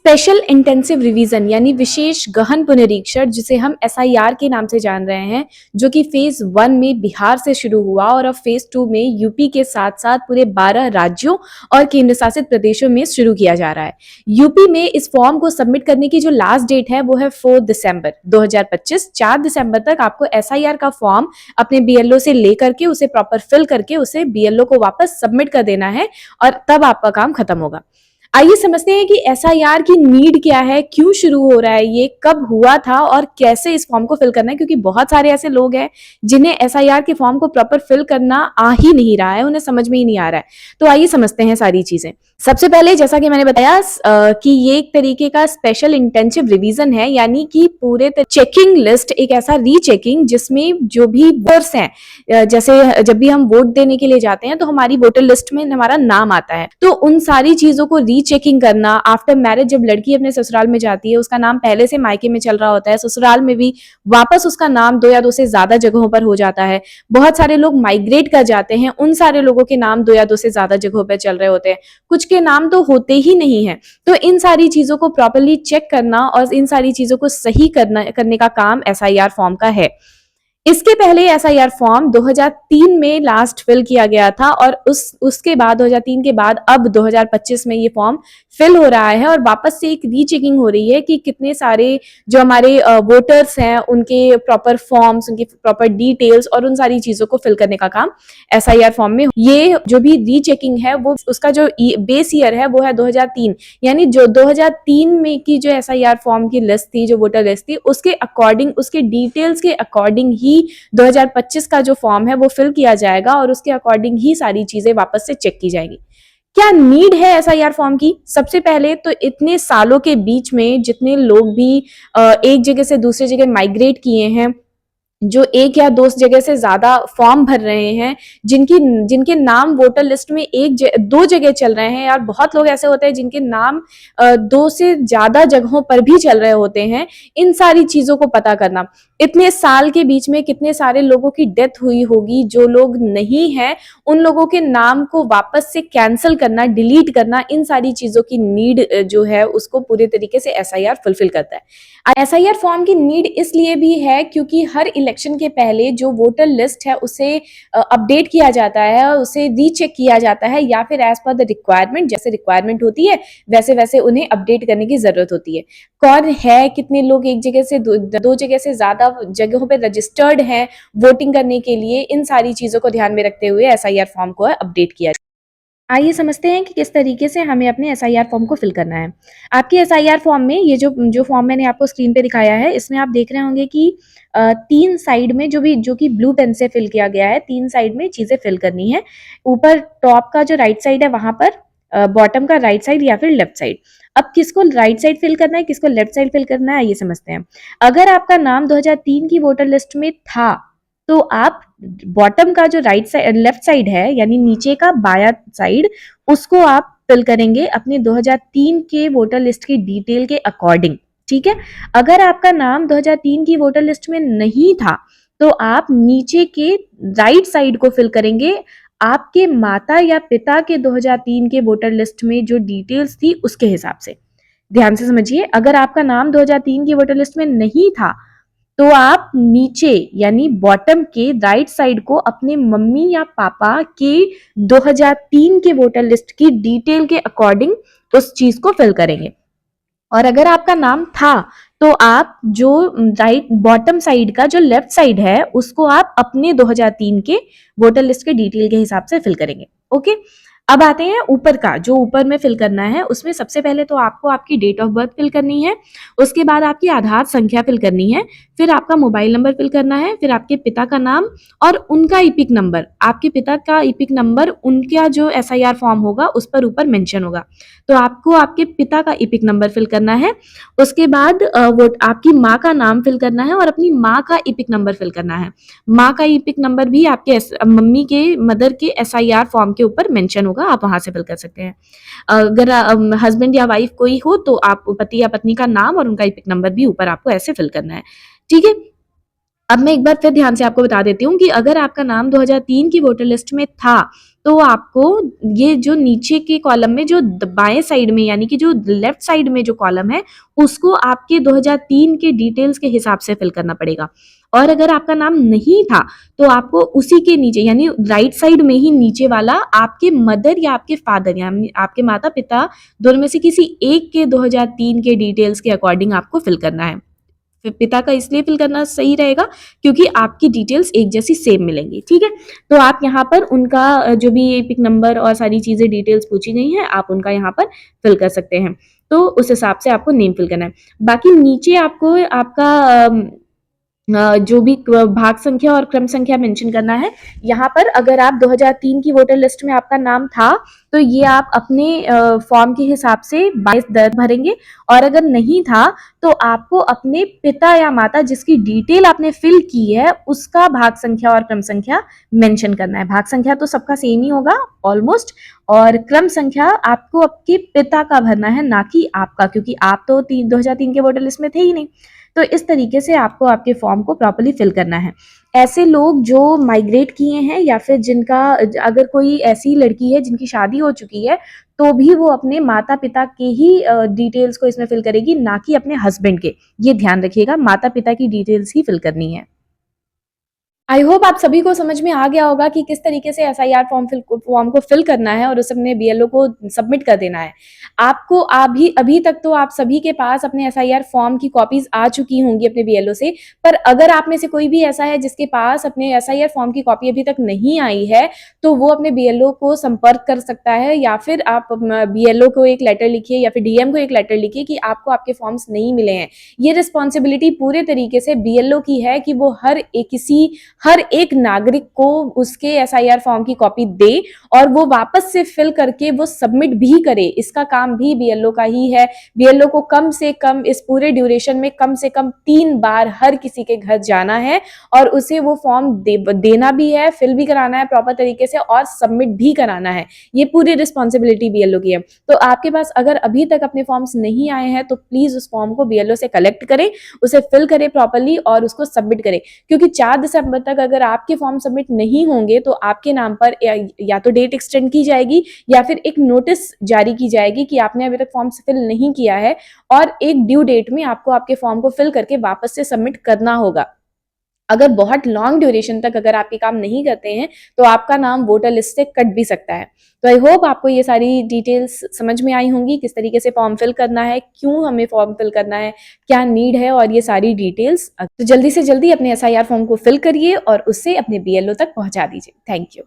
Special intensive revision यानी विशेष गहन पुनरीक्षण, जिसे हम एसआईआर के नाम से जान रहे हैं, जो कि फेज 1 में बिहार से शुरू हुआ और अब फेज 2 में यूपी के साथ साथ पूरे 12 राज्यों और केंद्र शासित प्रदेशों में शुरू किया जा रहा है। यूपी में इस फॉर्म को सबमिट करने की जो लास्ट डेट है वो है 4 दिसंबर 2025। 4 दिसंबर तक आपको एसआईआर का फॉर्म अपने बीएलओ से लेकर के उसे प्रॉपर फिल करके उसे बीएलओ को वापस सबमिट कर देना है और तब आपका काम खत्म होगा। आइए समझते हैं कि एसआईआर की नीड क्या है, क्यों शुरू हो रहा है, ये कब हुआ था और कैसे इस फॉर्म को फिल करना है, क्योंकि बहुत सारे ऐसे लोग हैं जिन्हें एसआईआर के फॉर्म को प्रॉपर फिल करना आ ही नहीं रहा है, उन्हें समझ में ही नहीं आ रहा है। तो आइए समझते हैं सारी चीजें। सबसे पहले जैसा कि मैंने बताया कि ये एक तरीके का स्पेशल इंटेंसिव रिवीजन है, यानी कि पूरे चेकिंग लिस्ट, एक ऐसा रीचेकिंग जिसमें जो भी वोटर्स हैं, जैसे जब भी हम वोट देने के लिए जाते हैं तो हमारी वोटर लिस्ट में हमारा नाम आता है, तो उन सारी चीजों को रीचेकिंग करना। आफ्टर मैरिज जब लड़की अपने ससुराल में जाती है, उसका नाम पहले से मायके में चल रहा होता है, ससुराल में भी वापस उसका नाम 2 या 2 से ज्यादा जगहों पर हो जाता है। बहुत सारे लोग माइग्रेट कर जाते हैं, उन सारे लोगों के नाम 2 या 2 से ज्यादा जगहों पर चल रहे होते हैं, कुछ के नाम तो होते ही नहीं है। तो इन सारी चीजों को प्रॉपरली चेक करना और इन सारी चीजों को सही करने का काम एसआईआर फॉर्म का है। इसके पहले एसआईआर फॉर्म 2003 में लास्ट फिल किया गया था और उसके बाद 2003 के बाद अब 2025 में ये फॉर्म फिल हो रहा है और वापस से एक रीचेकिंग हो रही है कि कितने सारे जो हमारे वोटर्स हैं उनके प्रॉपर फॉर्म्स, उनकी प्रॉपर डिटेल्स और उन सारी चीजों को फिल करने का काम एसआईआर फॉर्म में। ये जो भी रीचेकिंग है वो उसका जो बेस ईयर है वो है 2003, यानी जो 2003 में की जो एसआईआर फॉर्म की लिस्ट थी, जो वोटर लिस्ट थी, उसके अकॉर्डिंग, उसके डिटेल्स के अकॉर्डिंग ही 2025 का जो फॉर्म है वो फिल किया जाएगा और उसके अकॉर्डिंग ही सारी चीजें वापस से चेक की जाएंगी। क्या नीड है एसआईआर फॉर्म की? सबसे पहले तो इतने सालों के बीच में जितने लोग भी एक जगह से दूसरी जगह माइग्रेट किए हैं, जो 1 या 2 जगह से ज्यादा फॉर्म भर रहे हैं, जिनके नाम वोटर लिस्ट में 2 जगह चल रहे हैं, यार बहुत लोग ऐसे होते हैं जिनके नाम 2 से ज्यादा जगहों पर भी चल रहे होते हैं। इन सारी चीजों को पता करना, इतने साल के बीच में कितने सारे लोगों की डेथ हुई होगी, जो लोग नहीं हैं उन लोगों के नाम को वापस से कैंसिल करना, डिलीट करना, इन सारी चीजों की नीड जो है उसको पूरे तरीके से एसआईआर फुलफिल करता है। एसआईआर फॉर्म की नीड इसलिए भी है क्योंकि हर इलेक्शन के पहले जो वोटर लिस्ट है उसे अपडेट किया जाता है, उसे रीचेक किया जाता है, या फिर एज पर द रिक्वायरमेंट, जैसे रिक्वायरमेंट होती है वैसे वैसे उन्हें अपडेट करने की जरूरत होती है। कौन है, कितने लोग एक जगह से दो जगह से ज्यादा जगहों पे रजिस्टर्ड हैं वोटिंग करने के लिए, इन सारी चीजों को ध्यान में रखते हुए एसआईआर फॉर्म को अपडेट किया। आइए समझते हैं कि किस तरीके से हमें अपने एसआईआर फॉर्म को फिल करना है। आपके एसआईआर फॉर्म में ये जो फॉर्म मैंने आपको स्क्रीन पे दिखाया है, इसमें आप देख रहे होंगे कि 3 साइड में जो कि ब्लू पेन से फिल किया गया है, 3 साइड में चीजें फिल करनी है। ऊपर टॉप का जो राइट साइड है वहां पर, बॉटम का राइट साइड या फिर लेफ्ट साइड। अब किसको राइट साइड फिल करना है, किसको लेफ्ट साइड फिल करना है, ये समझते हैं। अगर आपका नाम 2003 की वोटर लिस्ट में था तो आप बॉटम का जो राइट साइड, लेफ्ट साइड है, यानी नीचे का बाया साइड, उसको आप फिल करेंगे अपने 2003 के वोटर लिस्ट की डिटेल के अकॉर्डिंग। ठीक है। अगर आपका नाम 2003 की वोटर लिस्ट में नहीं था तो आप नीचे के राइट साइड को फिल करेंगे आपके माता या पिता के 2003 के वोटर लिस्ट में जो डिटेल्स थी उसके हिसाब से। ध्यान से समझिए, अगर आपका नाम 2003 की वोटर लिस्ट में नहीं था तो आप नीचे यानी बॉटम के राइट साइड को अपने मम्मी या पापा के 2003 के वोटर लिस्ट की डिटेल के अकॉर्डिंग उस चीज को फिल करेंगे। और अगर आपका नाम था तो आप जो राइट बॉटम साइड का जो लेफ्ट साइड है उसको आप अपने 2003 के वोटर लिस्ट के डिटेल के हिसाब से फिल करेंगे। ओके। अब आते हैं ऊपर का, जो ऊपर में फिल करना है उसमें सबसे पहले तो आपको आपकी डेट ऑफ बर्थ फिल करनी है, उसके बाद आपकी आधार संख्या फिल करनी है, फिर आपका मोबाइल नंबर फिल करना है, फिर आपके पिता का नाम और उनका ईपिक नंबर, आपके पिता का ईपिक नंबर उनका जो एसआईआर फॉर्म होगा उस पर ऊपर मेंशन होगा, तो आपको आपके पिता का ईपिक नंबर फिल करना है। उसके बाद वो आपकी माँ का नाम फिल करना है और अपनी माँ का ईपिक नंबर फिल करना है। माँ का ईपिक नंबर भी आपके मम्मी के, मदर के एसआईआर फॉर्म के ऊपर मेंशन होगा, आप वहां से फिल कर सकते हैं। अगर हस्बैंड या वाइफ कोई हो तो आप पति या पत्नी का नाम और उनका ईपिक नंबर भी ऊपर आपको ऐसे फिल करना है। ठीक है। अब मैं एक बार फिर ध्यान से आपको बता देती हूँ कि अगर आपका नाम 2003 की वोटर लिस्ट में था, तो आपको ये जो नीचे के कॉलम में जो बाएं साइड में यानी कि जो लेफ्ट साइड में जो कॉलम है, उसको आपके 2003 के डिटेल्स के हिसाब से फिल करना पड़ेगा। और अगर आपका नाम नहीं था, तो आपको उसी के नीचे यानी राइट साइड में ही नीचे वाला आपके मदर या आपके फादर यानी आपके माता पिता दोनों में से किसी एक के 2003 के डिटेल्स के अकॉर्डिंग आपको फिल करना है। पिता का इसलिए फिल करना सही रहेगा क्योंकि आपकी डिटेल्स एक जैसी सेम मिलेंगी। ठीक है, तो आप यहाँ पर उनका जो भी पिक नंबर और सारी चीजें डिटेल्स पूछी गई हैं, आप उनका यहाँ पर फिल कर सकते हैं। तो उस हिसाब से आपको नेम फिल करना है। बाकी नीचे आपको आपका जो भी भाग संख्या और क्रम संख्या मेंशन करना है। यहाँ पर अगर आप 2003 की वोटर लिस्ट में आपका नाम था, तो ये आप अपने फॉर्म के हिसाब से 22 दर भरेंगे, और अगर नहीं था तो आपको अपने पिता या माता जिसकी डिटेल आपने फिल की है उसका भाग संख्या और क्रम संख्या मेंशन करना है। भाग संख्या तो सबका सेम ही होगा ऑलमोस्ट, और क्रम संख्या आपको आपके पिता का भरना है, ना कि आपका, क्योंकि आप तो 2003 के वोटर लिस्ट में थे ही नहीं। तो इस तरीके से आपको आपके फॉर्म को प्रॉपर्ली फिल करना है। ऐसे लोग जो माइग्रेट किए हैं या फिर जिनका अगर कोई ऐसी लड़की है जिनकी शादी हो चुकी है, तो भी वो अपने माता पिता के ही डिटेल्स को इसमें फिल करेगी, ना कि अपने हस्बैंड के। ये ध्यान रखिएगा, माता पिता की डिटेल्स ही फिल करनी है। आई होप आप सभी को समझ में आ गया होगा कि किस तरीके से एसआईआर फॉर्म को फिल करना है और उस अपने बीएलओ को सबमिट कर देना है। आपको अभी तक तो आप सभी के पास अपने एसआईआर फॉर्म की कॉपीज आ चुकी होंगी अपने बीएलओ से, पर अगर आप में से कोई भी ऐसा है जिसके पास अपने एसआईआर फॉर्म की कॉपी अभी तक नहीं आई है, तो वो अपने बीएलओ को संपर्क कर सकता है, या फिर आप बीएलओ को एक लेटर लिखिए या फिर डीएम को एक लेटर लिखिए कि आपको आपके फॉर्म्स नहीं मिले हैं। ये रिस्पॉन्सिबिलिटी पूरे तरीके से बीएलओ की है कि वो हर एक नागरिक को उसके एसआईआर फॉर्म की कॉपी दे और वो वापस से फिल करके वो सबमिट भी करे। इसका काम भी बीएलओ का ही है। बीएलओ को कम से कम इस पूरे ड्यूरेशन में कम से कम 3 बार हर किसी के घर जाना है और उसे वो फॉर्म देना भी है, फिल भी कराना है प्रॉपर तरीके से और सबमिट भी कराना है। ये पूरी रिस्पॉन्सिबिलिटी बीएलओ की है। तो आपके पास अगर अभी तक अपने फॉर्म्स नहीं आए हैं, तो प्लीज उस फॉर्म को बीएलओ से कलेक्ट करें, उसे फिल करें प्रॉपरली और उसको सबमिट करें, क्योंकि 4 दिसंबर तक अगर आपके फॉर्म सबमिट नहीं होंगे तो आपके नाम पर या तो डेट एक्सटेंड की जाएगी या फिर एक नोटिस जारी की जाएगी कि आपने अभी तक फॉर्म फिल नहीं किया है और एक ड्यू डेट में आपको आपके फॉर्म को फिल करके वापस से सबमिट करना होगा। अगर बहुत लॉन्ग ड्यूरेशन तक अगर आपके काम नहीं करते हैं, तो आपका नाम वोटर लिस्ट से कट भी सकता है। तो आई होप आपको ये सारी डिटेल्स समझ में आई होंगी, किस तरीके से फॉर्म फिल करना है, क्यों हमें फॉर्म फिल करना है, क्या नीड है और ये सारी डिटेल्स। तो जल्दी से जल्दी अपने एसआईआर फॉर्म को फिल करिए और उससे अपने बीएलओ तक पहुंचा दीजिए। Thank you.